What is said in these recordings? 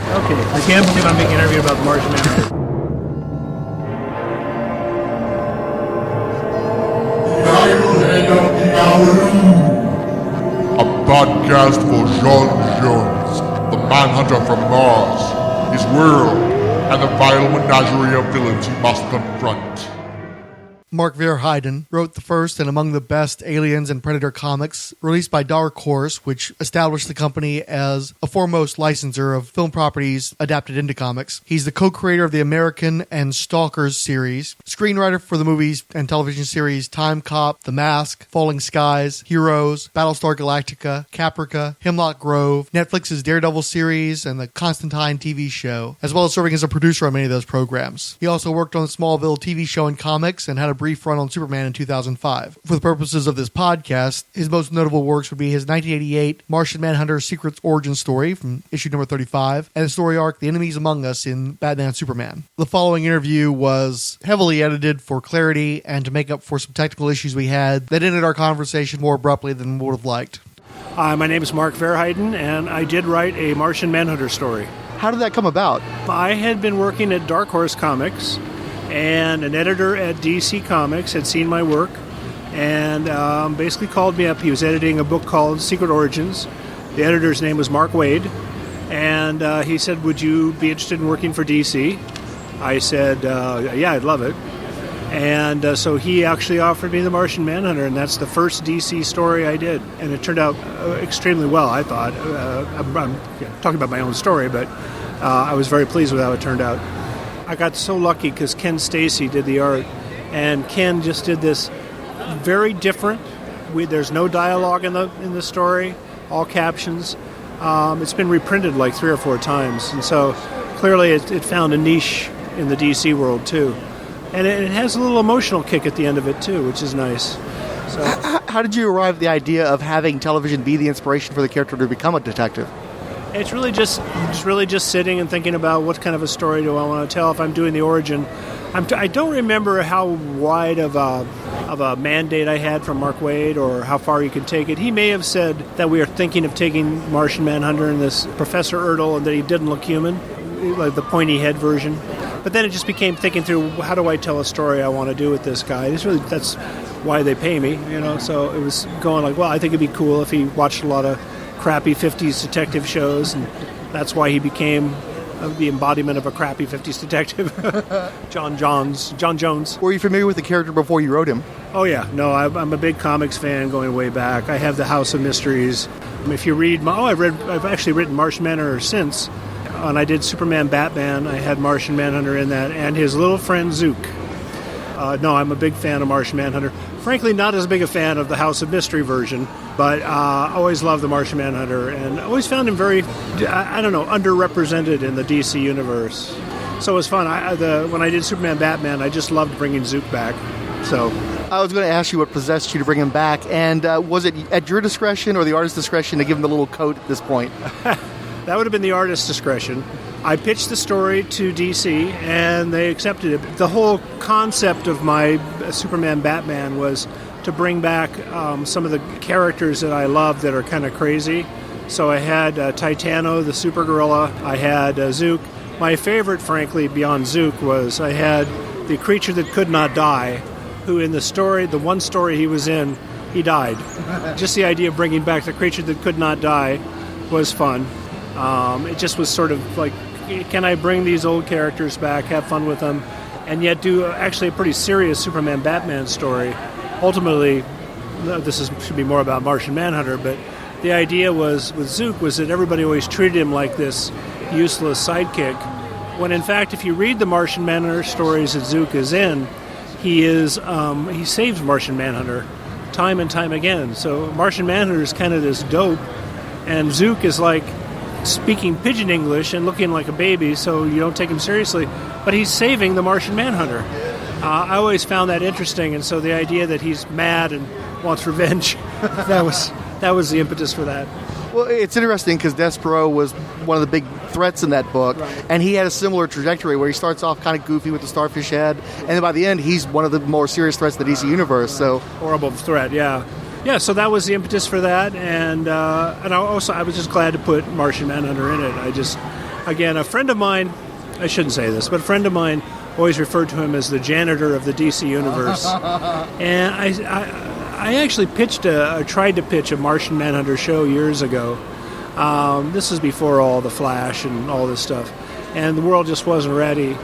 Okay, I can't believe I'm being interviewed about the Martian Manhunter. A podcast for John Jones, the Manhunter from Mars, his world, and the vile menagerie of villains he must confront. Mark Verheiden wrote the first and among the best Aliens and Predator comics, released by Dark Horse, which established the company as a foremost licensor of film properties adapted into comics. He's the co-creator of the American and Stalkers series, screenwriter for the movies and television series Time Cop, The Mask, Falling Skies, Heroes, Battlestar Galactica, Caprica, Hemlock Grove, Netflix's Daredevil series, and the Constantine TV show, as well as serving as a producer on many of those programs. He also worked on the Smallville TV show and comics and had a brief run on Superman in 2005. For the purposes of this podcast, his most notable works would be his 1988 Martian Manhunter Secrets origin story from issue number 35 and the story arc The Enemies Among Us in Batman Superman. The following interview was heavily edited for clarity and to make up for some technical issues we had that ended our conversation more abruptly than we would have liked. My name is Mark Verheiden, and I did write a Martian Manhunter story. How did that come about? I had been working at Dark Horse Comics, and an editor at DC Comics had seen my work and basically called me up. He was editing a book called Secret Origins. The editor's name was Mark Waid, and he said, would you be interested in working for DC? I said, yeah, I'd love it. And so he actually offered me the Martian Manhunter, and that's the first DC story I did. And it turned out extremely well, I thought. I'm talking about my own story, but I was very pleased with how it turned out. I got so lucky because Ken Stacy did the art, and Ken just did this very different. There's no dialogue in the story, all captions. It's been reprinted like 3 or 4 times, and so clearly it found a niche in the DC world too. And it has a little emotional kick at the end of it too, which is nice. So, how did you arrive at the idea of having television be the inspiration for the character to become a detective? It's really just sitting and thinking about what kind of a story do I want to tell if I'm doing the origin. I don't remember how wide of a mandate I had from Mark Waid or how far you can take it. He may have said that we are thinking of taking Martian Manhunter and this Professor Ertl and that he didn't look human, like the pointy head version. But then it just became thinking through, how do I tell a story I want to do with this guy? That's why they pay me, So it was going like, well, I think it'd be cool if he watched a lot of crappy 50s detective shows, and that's why he became the embodiment of a crappy 50s detective. John Jones. Were you familiar with the character before you wrote him? Oh yeah, no, I'm a big comics fan going way back. I have the House of Mysteries. If you read I've actually written Martian Manhunter since, and I did Superman Batman. I had Martian Manhunter in that, and his little friend Zook. No, I'm a big fan of Martian Manhunter. Frankly, not as big a fan of the House of Mystery version, but I always loved the Martian Manhunter, and I always found him very, underrepresented in the DC universe. So it was fun. When I did Superman Batman, I just loved bringing Zook back. So I was going to ask you what possessed you to bring him back, and was it at your discretion or the artist's discretion to give him the little coat at this point? That would have been the artist's discretion. I pitched the story to DC, and they accepted it. The whole concept of my Superman Batman was to bring back some of the characters that I love that are kind of crazy. So I had Titano, the super gorilla. I had Zook. My favorite, frankly, beyond Zook, was I had the creature that could not die, who in the story, the one story he was in, he died. Just the idea of bringing back the creature that could not die was fun. It just was sort of like, can I bring these old characters back, have fun with them, and yet do actually a pretty serious Superman Batman story? Ultimately, should be more about Martian Manhunter, but the idea was with Zook was that everybody always treated him like this useless sidekick, when in fact, if you read the Martian Manhunter stories that Zook is in, he saves Martian Manhunter time and time again. So Martian Manhunter is kind of this dope, and Zook is like speaking pidgin English and looking like a baby, so you don't take him seriously, but he's saving the Martian Manhunter. I always found that interesting, and so the idea that he's mad and wants revenge, that was the impetus for that. Well, it's interesting because Despero was one of the big threats in that book, right. And he had a similar trajectory where he starts off kind of goofy with the starfish head, and then by the end, he's one of the more serious threats to the DC universe. So horrible threat, yeah. Yeah, so that was the impetus for that, and I was just glad to put Martian Manhunter in it. again, a friend of mine, I shouldn't say this, but a friend of mine always referred to him as the janitor of the DC universe. And I actually tried to pitch a Martian Manhunter show years ago. This is before all the Flash and all this stuff. And the world just wasn't ready.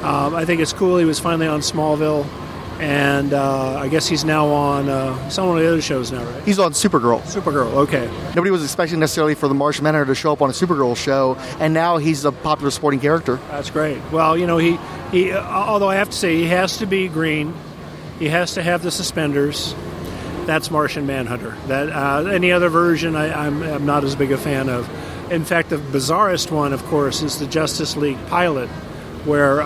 I think it's cool he was finally on Smallville. And I guess he's now on some of the other shows now, right? He's on Supergirl. Supergirl, okay. Nobody was expecting necessarily for the Martian Manhunter to show up on a Supergirl show, and now he's a popular supporting character. That's great. Well, he although I have to say he has to be green, he has to have the suspenders. That's Martian Manhunter. That any other version, I'm not as big a fan of. In fact, the bizarrest one, of course, is the Justice League pilot, where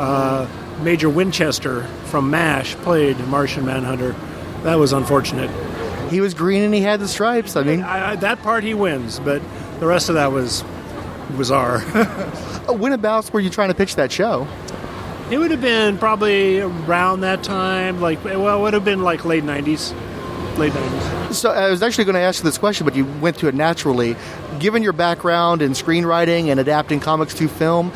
Major Winchester from MASH played Martian Manhunter. That was unfortunate. He was green and he had the stripes. I mean, that part he wins, but the rest of that was bizarre. Whenabouts were you trying to pitch that show? It would have been probably around that time, it would have been like late 90s. So I was actually going to ask you this question, but you went to it naturally. Given your background in screenwriting and adapting comics to film,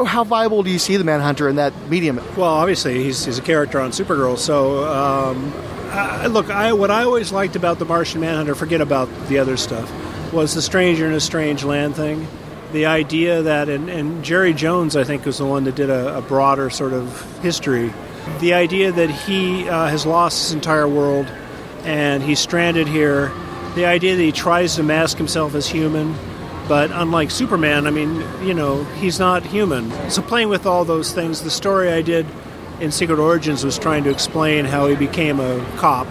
how viable do you see the Manhunter in that medium? Well, obviously, he's a character on Supergirl. So, what I always liked about the Martian Manhunter, forget about the other stuff, was the stranger in a strange land thing. The idea that, and Jerry Jones, I think, was the one that did a broader sort of history. The idea that he has lost his entire world and he's stranded here. The idea that he tries to mask himself as human, but unlike Superman, he's not human. So playing with all those things, the story I did in Secret Origins was trying to explain how he became a cop,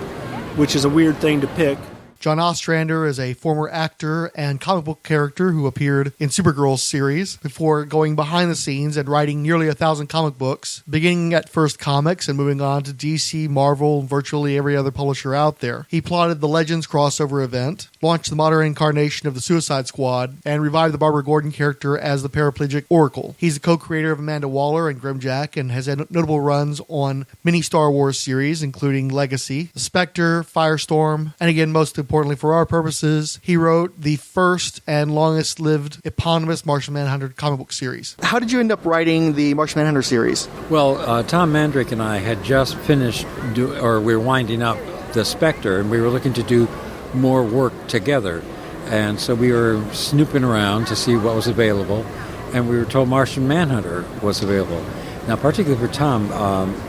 which is a weird thing to pick. John Ostrander is a former actor and comic book character who appeared in Supergirl's series before going behind the scenes and writing nearly 1,000 comic books, beginning at First Comics and moving on to DC, Marvel, and virtually every other publisher out there. He plotted the Legends crossover event, launched the modern incarnation of the Suicide Squad, and revived the Barbara Gordon character as the paraplegic Oracle. He's the co-creator of Amanda Waller and Grimjack and has had notable runs on many Star Wars series, including Legacy, Spectre, Firestorm, and again, most importantly for our purposes, he wrote the first and longest-lived eponymous Martian Manhunter comic book series. How did you end up writing the Martian Manhunter series? Well, Tom Mandrake and I had just finished, we were winding up the Spectre, and we were looking to do more work together. And so we were snooping around to see what was available, and we were told Martian Manhunter was available. Now, particularly for Tom,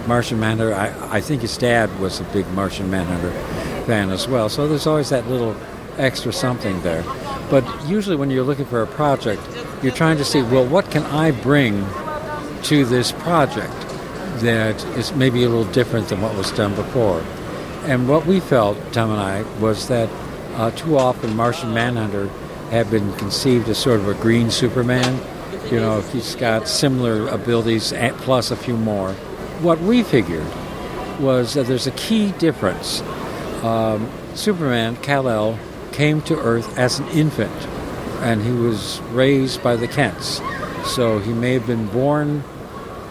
Martian Manhunter, I think his dad was a big Martian Manhunter fan as well, so there's always that little extra something there. But usually when you're looking for a project, you're trying to see, well, what can I bring to this project that is maybe a little different than what was done before? And what we felt, Tom and I, was that too often Martian Manhunter had been conceived as sort of a green Superman. He's got similar abilities plus a few more. What we figured was that there's a key difference. Superman, Kal-El, came to Earth as an infant, and he was raised by the Kents. So he may have been born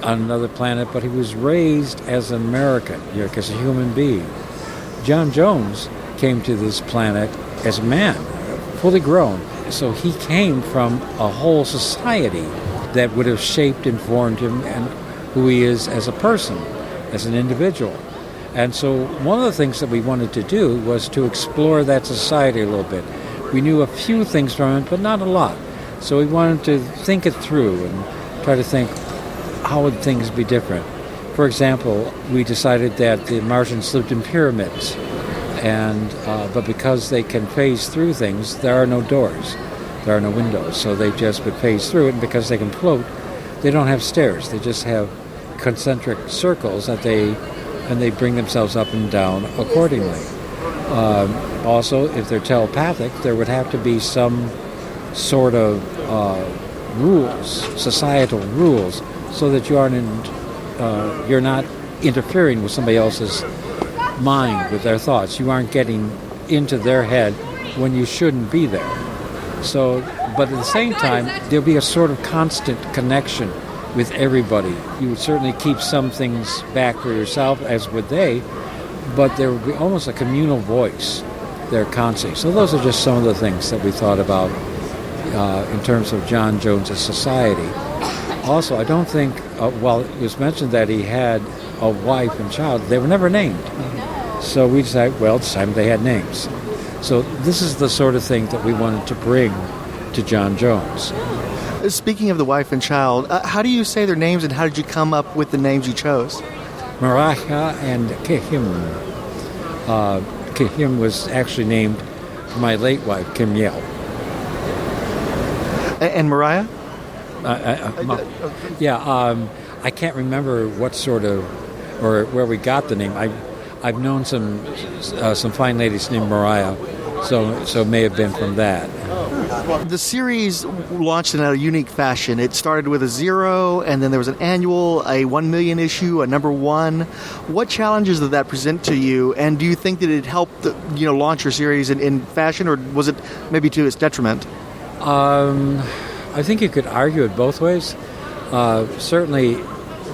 on another planet, but he was raised as an American, as a human being. John Jones came to this planet as a man, fully grown. So he came from a whole society that would have shaped and formed him and who he is as a person, as an individual. And so one of the things that we wanted to do was to explore that society a little bit. We knew a few things from it, but not a lot. So we wanted to think it through and try to think, how would things be different? For example, we decided that the Martians lived in pyramids, but because they can phase through things, there are no doors, there are no windows, so they just would phase through it, and because they can float, they don't have stairs, they just have concentric circles and they bring themselves up and down accordingly. Also, if they're telepathic, there would have to be some sort of rules, societal rules, so that you're not interfering with somebody else's mind, with their thoughts. You aren't getting into their head when you shouldn't be there. So, but at the same time, there'll be a sort of constant connection with everybody. You would certainly keep some things back for yourself, as would they, but there would be almost a communal voice there constantly. So those are just some of the things that we thought about in terms of John Jones' society. Also, I don't think, while it was mentioned that he had a wife and child, they were never named. So we decided, well, it's time they had names. So this is the sort of thing that we wanted to bring to John Jones. Speaking of the wife and child, how do you say their names, and how did you come up with the names you chose? Mariah and Kihim. Kihim was actually named for my late wife, Kim Yale. And Mariah? I can't remember what sort of, or where we got the name. I've known some fine ladies named Mariah, so it may have been from that. The series launched in a unique fashion. It started with a 0, and then there was an annual, a 1 million issue, a number 1. What challenges did that present to you, and do you think that it helped launch your series in fashion, or was it maybe to its detriment? I think you could argue it both ways. Certainly,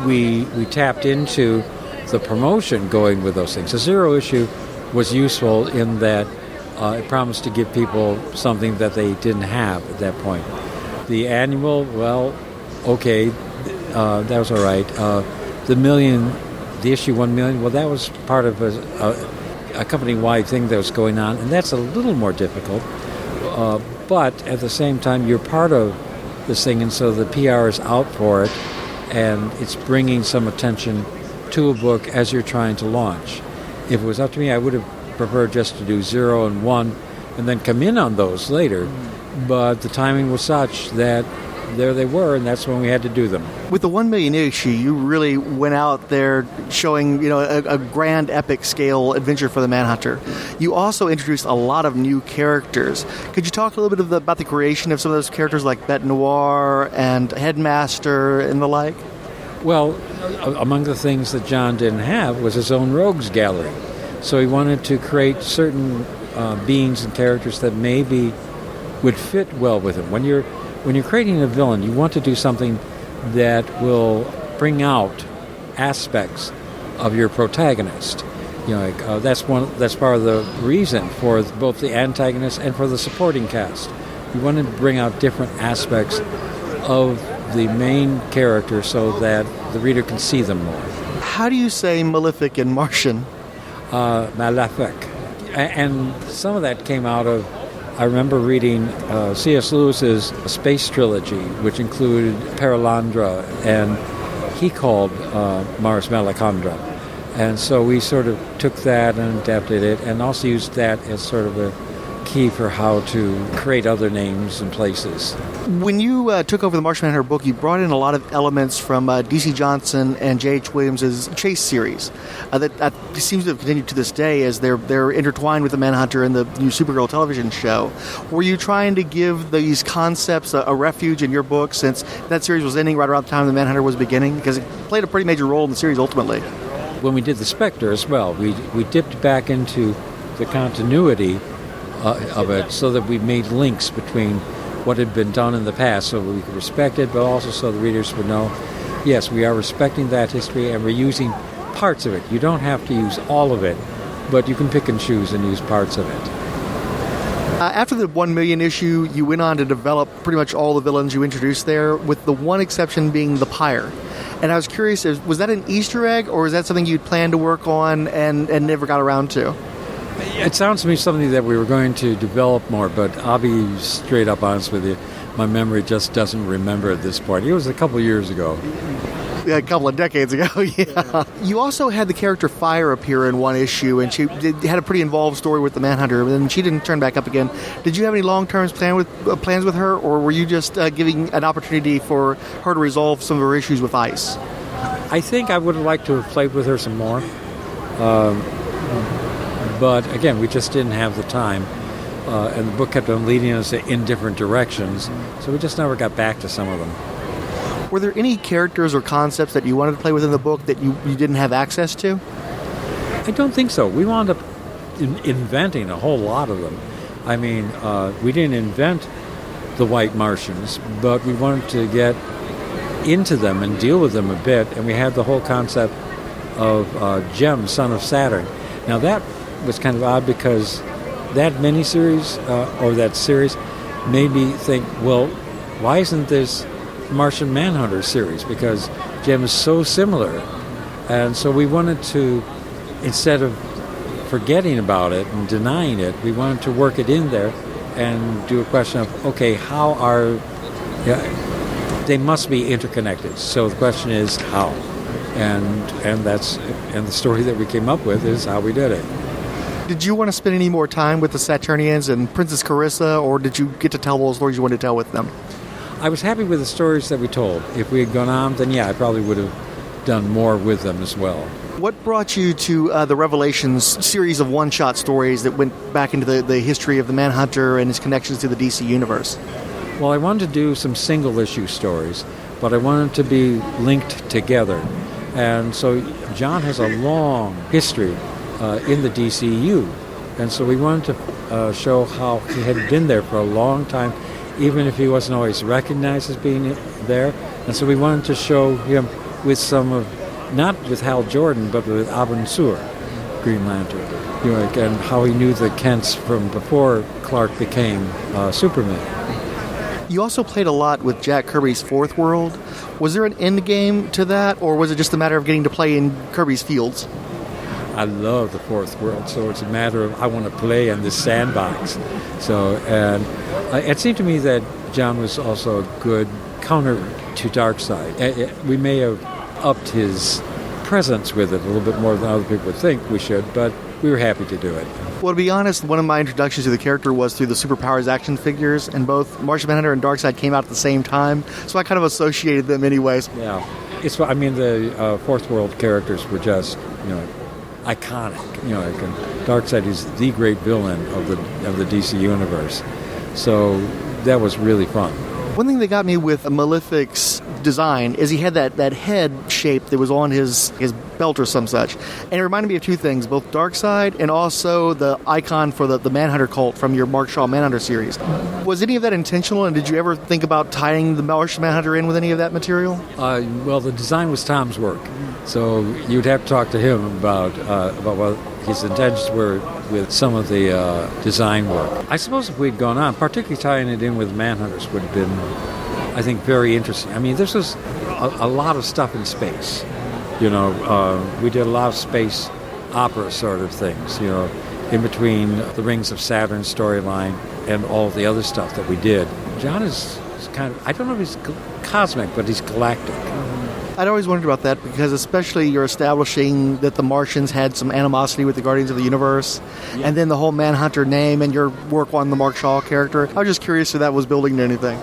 we tapped into the promotion going with those things. The 0 issue was useful in that it promised to give people something that they didn't have at that point. The annual, well, okay, that was all right. The issue 1 million, well, that was part of a company-wide thing that was going on, and that's a little more difficult. But at the same time, you're part of this thing, and so the PR is out for it, and it's bringing some attention to a book as you're trying to launch. If it was up to me, I would have preferred just to do 0 and 1 and then come in on those later. But the timing was such that there they were, and that's when we had to do them. With the 1 million issue, you really went out there showing a grand epic scale adventure for the Manhunter. You also introduced a lot of new characters. Could you talk a little bit about the creation of some of those characters like Bete Noir and Headmaster and the like? Well, among the things that John didn't have was his own rogues gallery. So he wanted to create certain beings and characters that maybe would fit well with him. When you're creating a villain, you want to do something that will bring out aspects of your protagonist. That's part of the reason for both the antagonist and for the supporting cast. You want to bring out different aspects of the main character so that the reader can see them more. How do you say Malefic in Martian? Malefic. And some of that came out of, I remember reading C.S. Lewis's space trilogy, which included Paralandra, and he called Mars Malacandra. And so we sort of took that and adapted it, and also used that as sort of a key for how to create other names and places. When you took over the Martian Manhunter book, you brought in a lot of elements from D.C. Johnson and J.H. Williams' Chase series. That seems to have continued to this day as they're intertwined with the Manhunter and the new Supergirl television show. Were you trying to give these concepts a refuge in your book, since that series was ending right around the time the Manhunter was beginning? Because it played a pretty major role in the series ultimately. When we did the Spectre as well, we dipped back into the continuity of it, so that we made links between what had been done in the past, so we could respect it, but also so the readers would know, yes, we are respecting that history and we're using parts of it. You don't have to use all of it, but you can pick and choose and use parts of it. After the 1 million issue, you went on to develop pretty much all the villains you introduced there, with the one exception being the Pyre. And I was curious, was that an Easter egg, or is that something you'd planned to work on and never got around to? It sounds to me something that we were going to develop more, but I'll be straight up honest with you. My memory just doesn't remember at this point. It was a couple years ago. Yeah, a couple of decades ago, yeah. You also had the character Fire appear in one issue, and she had a pretty involved story with the Manhunter, and then she didn't turn back up again. Did you have any long-term plans with her, or were you just giving an opportunity for her to resolve some of her issues with Ice? I think I would have liked to have played with her some more. But again, we just didn't have the time, and the book kept on leading us in different directions, so we just never got back to some of them. Were there any characters or concepts that you wanted to play with in the book that you didn't have access to? I don't think so. We wound up inventing a whole lot of them. I mean, we didn't invent the White Martians, but we wanted to get into them and deal with them a bit, and we had the whole concept of Gem, son of Saturn. Now that was kind of odd because that miniseries, or that series, made me think, well, why isn't this Martian Manhunter series? Because Jim is so similar. And so we wanted to, instead of forgetting about it and denying it, we wanted to work it in there and do a question of, okay, how are... they must be interconnected. So the question is how. And the story that we came up with is how we did it. Did you want to spend any more time with the Saturnians and Princess Carissa, or did you get to tell all the stories you wanted to tell with them? I was happy with the stories that we told. If we had gone on, then I probably would have done more with them as well. What brought you to the Revelations series of one-shot stories that went back into the history of the Manhunter and his connections to the DC Universe? Well, I wanted to do some single-issue stories, but I wanted to be linked together. And so John has a long history in the DCU. And so we wanted to show how he had been there for a long time, even if he wasn't always recognized as being there. And so we wanted to show him with some of, not with Hal Jordan, but with Abin Sur, Green Lantern, and how he knew the Kents from before Clark became Superman. You also played a lot with Jack Kirby's Fourth World. Was there an end game to that, or was it just a matter of getting to play in Kirby's fields? I love the Fourth World, so it's a matter of I want to play in this sandbox. So, and it seemed to me that John was also a good counter to Darkseid. We may have upped his presence with it a little bit more than other people would think we should, but we were happy to do it. Well, to be honest, one of my introductions to the character was through the Superpowers action figures, and both Martian Manhunter and Darkseid came out at the same time, so I kind of associated them anyways. Yeah. The Fourth World characters were just, iconic. And Darkseid is the great villain of the DC universe. So that was really fun. One thing that got me with Malefic's design is he had that head shape that was on his belt or some such. And it reminded me of two things, both Darkseid and also the icon for the Manhunter cult from your Mark Shaw Manhunter series. Was any of that intentional, and did you ever think about tying the Martian Manhunter in with any of that material? Well, the design was Tom's work. So you'd have to talk to him about what his intentions were with some of the design work. I suppose if we'd gone on, particularly tying it in with Manhunters would have been, I think, very interesting. I mean, this was a lot of stuff in space. We did a lot of space opera sort of things, in between the Rings of Saturn storyline and all the other stuff that we did. John is kind of, I don't know if he's cosmic, but he's galactic. I'd always wondered about that because especially you're establishing that the Martians had some animosity with the Guardians of the Universe, and then the whole Manhunter name and your work on the Mark Shaw character. I was just curious if that was building to anything.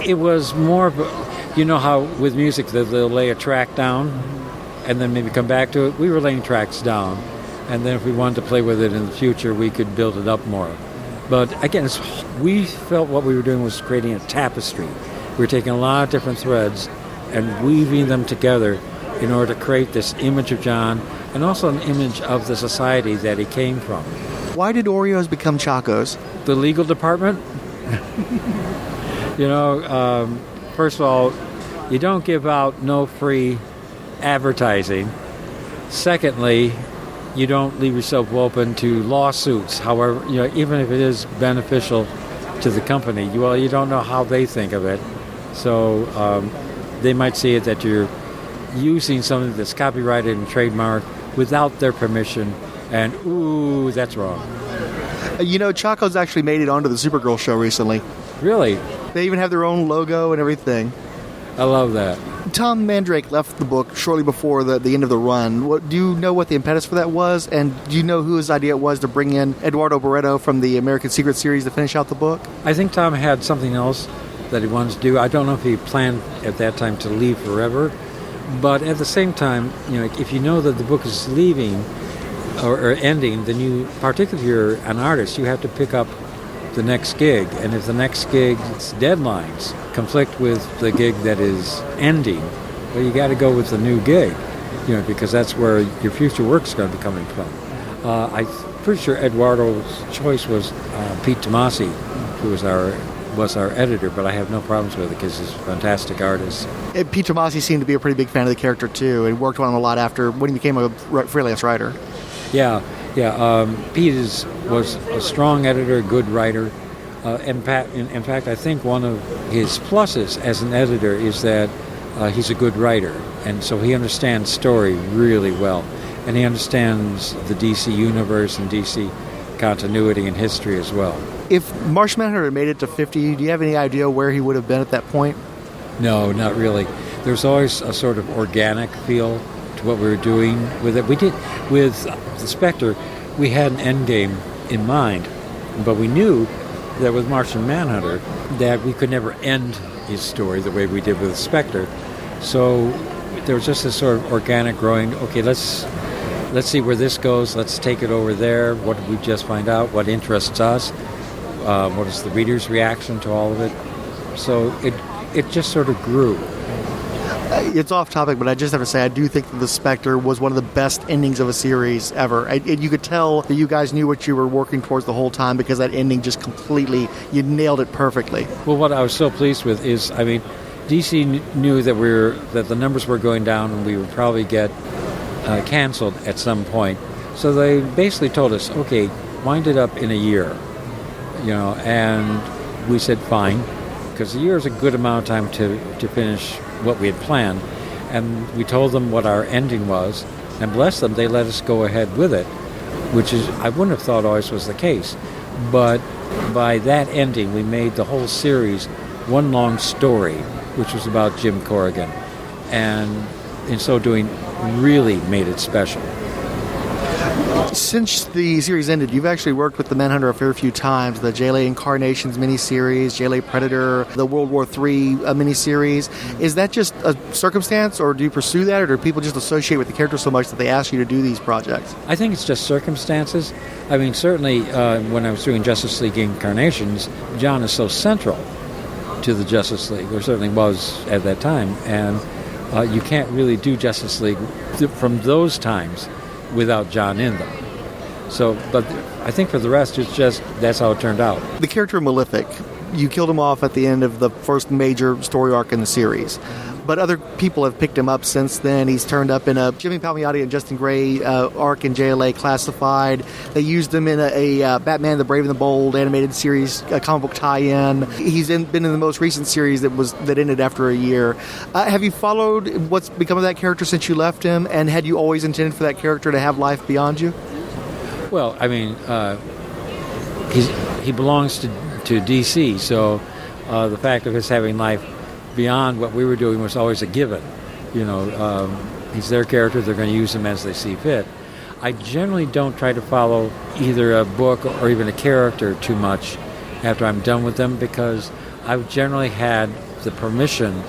It was more of a, how with music they'll lay a track down and then maybe come back to it. We were laying tracks down, and then if we wanted to play with it in the future, we could build it up more. But again, we felt what we were doing was creating a tapestry. We were taking a lot of different threads and weaving them together in order to create this image of John and also an image of the society that he came from. Why did Oreos become Chacos? The legal department? First of all, you don't give out no free advertising. Secondly, you don't leave yourself open to lawsuits. However, even if it is beneficial to the company, you don't know how they think of it. So they might see it that you're using something that's copyrighted and trademarked without their permission, and ooh, that's wrong. Chacos actually made it onto the Supergirl show recently. Really? They even have their own logo and everything. I love that. Tom Mandrake left the book shortly before the end of the run. Do you know what the impetus for that was? And do you know whose idea it was to bring in Eduardo Barreto from the American Secret series to finish out the book? I think Tom had something else that he wanted to do. I don't know if he planned at that time to leave forever, but at the same time, if you know that the book is leaving or ending, then you, particularly if you're an artist, you have to pick up the next gig, and if the next gig's deadlines conflict with the gig that is ending, well, you got to go with the new gig, because that's where your future work's going to be coming from. I'm pretty sure Eduardo's choice was Pete Tomasi, who was our editor, but I have no problems with it because he's a fantastic artist. Pete Tomasi seemed to be a pretty big fan of the character too, and worked on him a lot after when he became a freelance writer. Yeah. Pete was a strong editor, a good writer. In fact, I think one of his pluses as an editor is that he's a good writer, and so he understands story really well, and he understands the DC universe and DC continuity and history as well. If Martian Manhunter had made it to 50, do you have any idea where he would have been at that point? No, not really. There's always a sort of organic feel to what we were doing with it. We did with the Spectre. We had an end game in mind, but we knew that with Martian Manhunter that we could never end his story the way we did with Spectre. So there was just this sort of organic growing. Okay, let's see where this goes. Let's take it over there. What did we just find out? What interests us? What is the reader's reaction to all of it? So it just sort of grew. It's off topic, but I just have to say I do think that The Spectre was one of the best endings of a series ever. You could tell that you guys knew what you were working towards the whole time because that ending just completely, you nailed it perfectly. Well, what I was so pleased with is, I mean, DC knew that the numbers were going down and we would probably get canceled at some point. So they basically told us, okay, wind it up in a year, and we said fine, because a year is a good amount of time to finish what we had planned. And we told them what our ending was, and bless them, they let us go ahead with it, which is, I wouldn't have thought always was the case. But by that ending, we made the whole series one long story, which was about Jim Corrigan. And in so doing, really made it special. Since the series ended, you've actually worked with the Manhunter a fair few times. The JLA Incarnations miniseries, JLA Predator, the World War III miniseries. Is that just a circumstance, or do you pursue that, or do people just associate with the character so much that they ask you to do these projects? I think it's just circumstances. I mean, certainly when I was doing Justice League Incarnations, John is so central to the Justice League, or certainly was at that time, and you can't really do Justice League from those times without John in them. So, but I think for the rest, it's just that's how it turned out. The character Malefic, you killed him off at the end of the first major story arc in the series. But other people have picked him up since then. He's turned up in a Jimmy Palmiotti and Justin Gray arc in JLA Classified. They used him in a Batman the Brave and the Bold animated series, comic book tie-in. He's been in the most recent series that ended after a year. Have you followed what's become of that character since you left him? And had you always intended for that character to have life beyond you? Well, I mean, he belongs to DC, so the fact of his having life beyond what we were doing was always a given. He's their character, they're going to use him as they see fit. I generally don't try to follow either a book or even a character too much after I'm done with them, because I've generally had the permission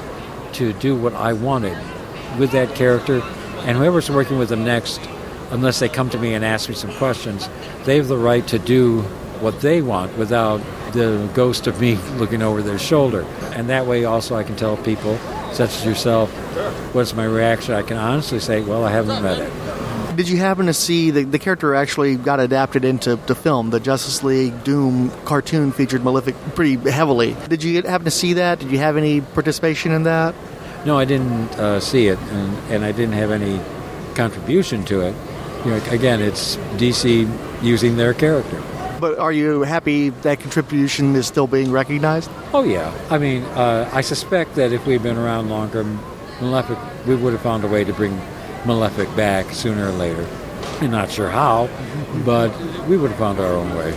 to do what I wanted with that character, and whoever's working with them next, unless they come to me and ask me some questions, they have the right to do what they want without the ghost of me looking over their shoulder. And that way also I can tell people, such as yourself, what's my reaction. I can honestly say, well, I haven't read it. Did you happen to see the character actually got adapted into film? The Justice League Doom cartoon featured Malefic pretty heavily. Did you happen to see that? Did you have any participation in that? No, I didn't see it, and I didn't have any contribution to it. Again, it's DC using their character. But are you happy that contribution is still being recognized? Oh, yeah. I mean, I suspect that if we'd been around longer, Malefic, we would have found a way to bring Malefic back sooner or later. I'm not sure how, but we would have found our own way.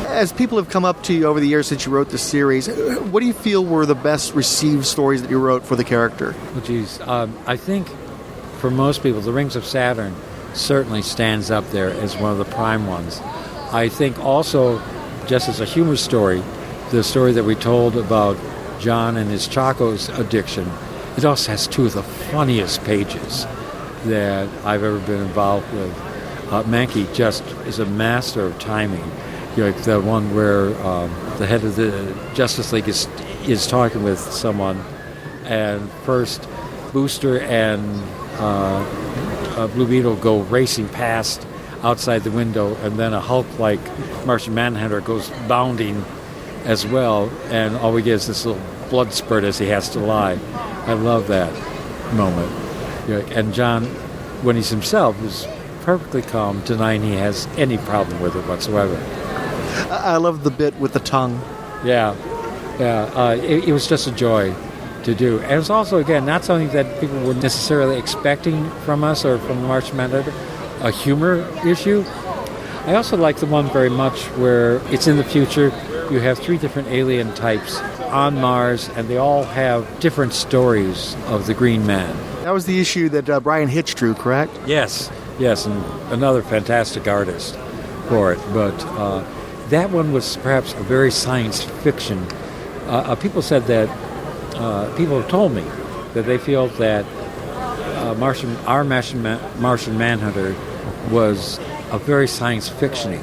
As people have come up to you over the years since you wrote this series, what do you feel were the best received stories that you wrote for the character? Well, geez, I think for most people, The Rings of Saturn certainly stands up there as one of the prime ones. I think also, just as a humor story, the story that we told about John and his Chaco's addiction, it also has two of the funniest pages that I've ever been involved with. Mankey just is a master of timing. The one where the head of the Justice League is talking with someone, and first Booster and Blue Beetle go racing past outside the window, and then a Hulk-like Martian Manhunter goes bounding as well, and all we get is this little blood spurt as he has to lie. I love that moment. And John, when he's himself, is perfectly calm, denying he has any problem with it whatsoever. I love the bit with the tongue. Yeah. It was just a joy to do. And it's also, again, not something that people were necessarily expecting from us or from the Martian Manhunter, a humor issue. I also like the one very much where it's in the future. You have 3 different alien types on Mars, and they all have different stories of the Green Man. That was the issue that Brian Hitch drew, correct? Yes, and another fantastic artist for it. But that one was perhaps a very science fiction. People said that, people have told me that they feel that our Martian Manhunter was a very science fiction-y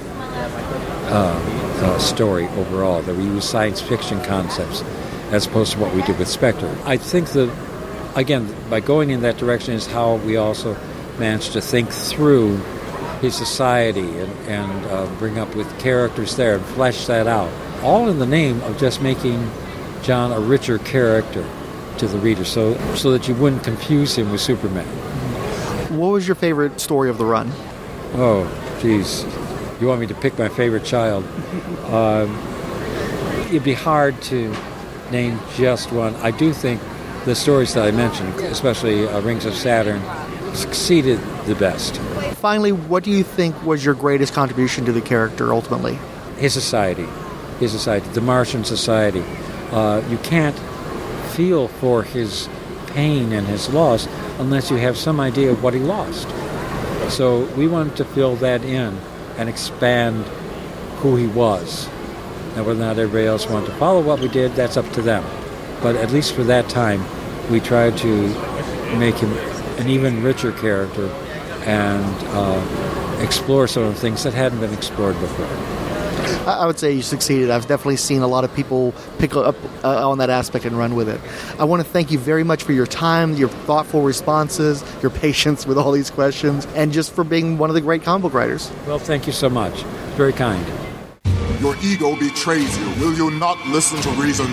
story overall, that we use science fiction concepts as opposed to what we did with Spectre. I think that, again, by going in that direction is how we also managed to think through his society and bring up with characters there and flesh that out, all in the name of just making John a richer character to the reader, so that you wouldn't confuse him with Superman. What was your favorite story of the run? Oh, geez. You want me to pick my favorite child? It'd be hard to name just one. I do think the stories that I mentioned, especially Rings of Saturn, succeeded the best. Finally, what do you think was your greatest contribution to the character ultimately? His society, the Martian society. You can't feel for his pain and his loss unless you have some idea of what he lost. So we wanted to fill that in and expand who he was. Now, whether or not everybody else wanted to follow what we did, that's up to them. But at least for that time, we tried to make him an even richer character and explore some of the things that hadn't been explored before. I would say you succeeded. I've definitely seen a lot of people pick up on that aspect and run with it. I want to thank you very much for your time, your thoughtful responses, your patience with all these questions, and just for being one of the great comic book writers. Well, thank you so much. Very kind. Your ego betrays you. Will you not listen to reason?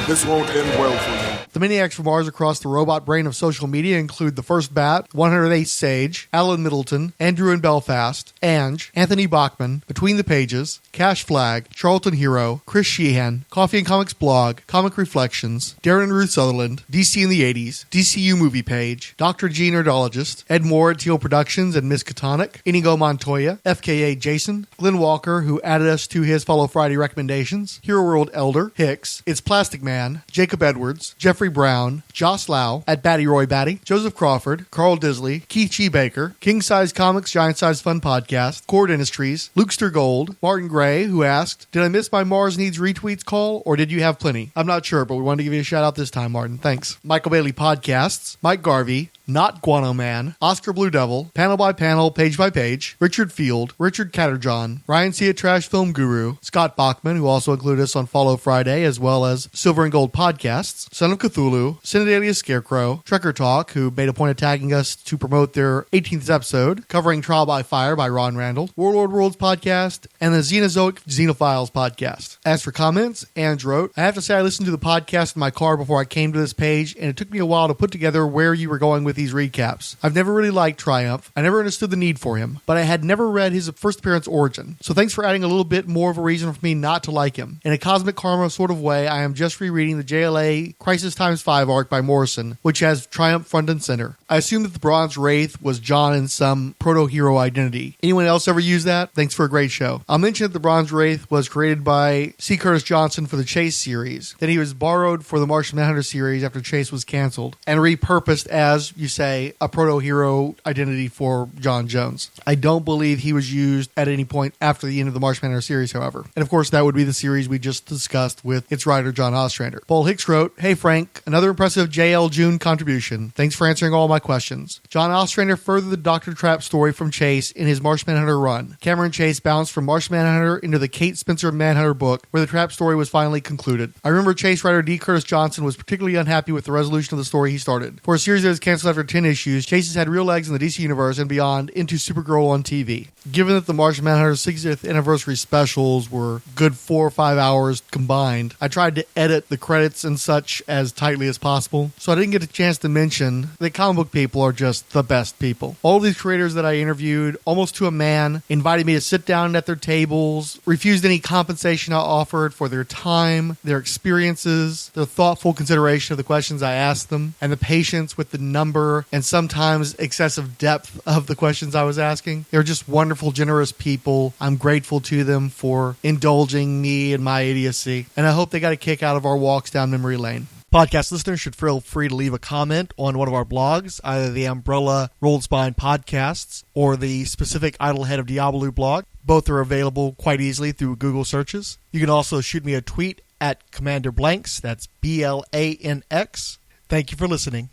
This won't end well for you. The Maniacs from Mars across the robot brain of social media include The First Bat, 108th Sage, Alan Middleton, Andrew in Belfast, Ange, Anthony Bachman, Between the Pages, Cash Flag, Charlton Hero, Chris Sheehan, Coffee and Comics Blog, Comic Reflections, Darren and Ruth Sutherland, DC in the 80s, DCU Movie Page, Dr. G Nerdologist, Ed Moore at Teal Productions and Miss Catonic, Inigo Montoya, FKA Jason, Glenn Walker, who added us to his Follow Friday recommendations, Hero World Elder, Hicks, It's Plastic Man, Jacob Edwards, Jeffrey Brown, Joss Lau, at Batty Roy Batty, Joseph Crawford, Carl Disley, Keith G. Baker, King Size Comics Giant Size Fun Podcast, Cord Industries, Lukester Gold, Martin Gray, who asked, did I miss my Mars Needs Retweets call, or did you have plenty? I'm not sure, but we wanted to give you a shout out this time, Martin. Thanks. Michael Bailey Podcasts, Mike Garvey, Not Guano Man, Oscar Blue Devil, Panel by Panel, Page by Page, Richard Field, Richard Catterjohn, Ryan C. Trash Film Guru, Scott Bachman, who also included us on Follow Friday, as well as Silver and Gold Podcasts, Son of Cthulhu, Cinedalia Scarecrow, Trekker Talk, who made a point of tagging us to promote their 18th episode, covering Trial by Fire by Ron Randall, Warlord Worlds Podcast, and the Xenozoic Xenophiles Podcast. As for comments, Ange wrote, I have to say I listened to the podcast in my car before I came to this page, and it took me a while to put together where you were going with these recaps. I've never really liked Triumph. I never understood the need for him, but I had never read his first appearance origin. So thanks for adding a little bit more of a reason for me not to like him. In a cosmic karma sort of way, I am just rereading the JLA Crisis Times 5 arc by Morrison, which has Triumph front and center. I assume that the Bronze Wraith was John in some proto-hero identity. Anyone else ever use that? Thanks for a great show. I'll mention that the Bronze Wraith was created by C. Curtis Johnson for the Chase series. Then he was borrowed for the Martian Manhunter series after Chase was canceled, and repurposed as, you say, a proto-hero identity for John Jones. I don't believe he was used at any point after the end of the Martian Manhunter series, however. And of course, that would be the series we just discussed with its writer, John Ostrander. Paul Hicks wrote, Hey Frank, another impressive JL June contribution. Thanks for answering all my questions. John Ostrander furthered the Dr. Trap story from Chase in his Martian Manhunter run. Cameron Chase bounced from Martian Manhunter into the Kate Spencer Manhunter book, where the Trap story was finally concluded. I remember Chase writer D. Curtis Johnson was particularly unhappy with the resolution of the story he started. For a series that was canceled after 10 issues, Chase has had real legs in the DC Universe and beyond into Supergirl on TV. Given that the Martian Manhunter 60th anniversary specials were good 4 or 5 hours combined, I tried to edit the credits and such as tightly as possible, so I didn't get a chance to mention that comic book people are just the best people. All of these creators that I interviewed, almost to a man, invited me to sit down at their tables, refused any compensation I offered for their time, their experiences, their thoughtful consideration of the questions I asked them, and the patience with the number and sometimes excessive depth of the questions I was asking. They were just wonderful, generous people. I'm grateful to them for indulging me in my idiocy, and I hope they got a kick out of our walks down memory lane. Podcast listeners should feel free to leave a comment on one of our blogs, either the Umbrella Rolled Spine podcasts or the specific Idlehead of Diabolu blog. Both are available quite easily through Google searches. You can also shoot me a tweet at Commander Blanks, that's BLANX. Thank you for listening.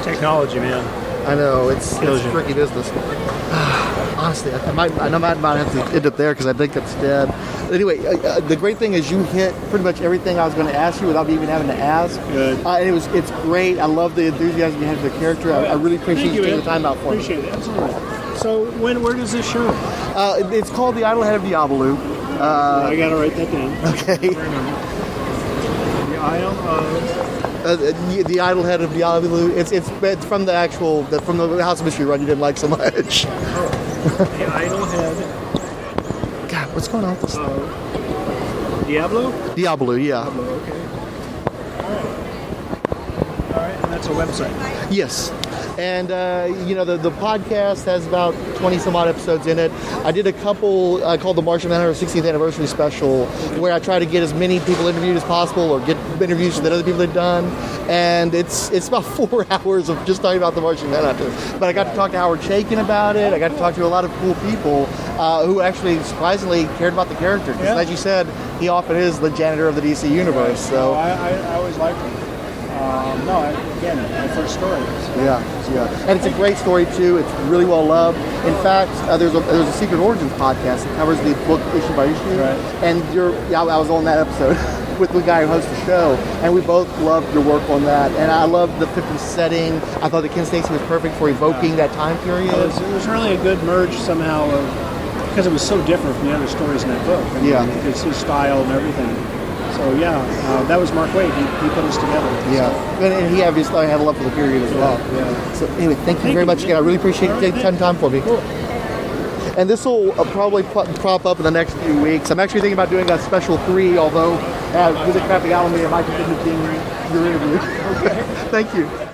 Technology, man. I know, it's Kills you. tricky business. Honestly, I might have to end it there because I think that's dead. Anyway, the great thing is you hit pretty much everything I was going to ask you without me even having to ask. Good. And it's great. I love the enthusiasm you have for the character. I really appreciate you taking the time out for me. Appreciate it, absolutely. So where does this show? It's called The Idlehead of Diabolu. I got to write that down. Okay. The Isle of... The Idlehead of Diabolu. It's from from the House of Mystery run you didn't like so much. The Idlehead. God, what's going on with this? Diablo? Diabolu, yeah. Diablo, okay. All right, and that's a website. Yes. And, the podcast has about 20 some odd episodes in it. I did a couple called the Martian Manhunter 60th Anniversary Special where I try to get as many people interviewed as possible or get interviews that other people had done. And it's about 4 hours of just talking about the Martian Manhunter. But I got to talk to Howard Chaykin about it. I got to talk to a lot of cool people who actually surprisingly cared about the character. Because as you said, he often is the janitor of the DC Universe. So I always liked him. Again, my first story. Yeah, and it's a great story too. It's really well loved. In fact, there's a Secret Origins podcast that covers the book issue by issue, right. And I was on that episode with the guy who hosts the show, and we both loved your work on that. And I loved the 50s setting. I thought that Ken Stacy was perfect for evoking that time period. It was really a good merge somehow because it was so different from the other stories in that book. I mean, it's his style and everything. So that was Mark Waid. He put us together. Yeah, and he obviously had a love for the period as well. Yeah. So anyway, thank you very much again. I really appreciate you taking time for me. Cool. And this will probably crop up in the next few weeks. I'm actually thinking about doing a special 3, although with the crapping out on me, it might end up being your interview. Okay. Thank you.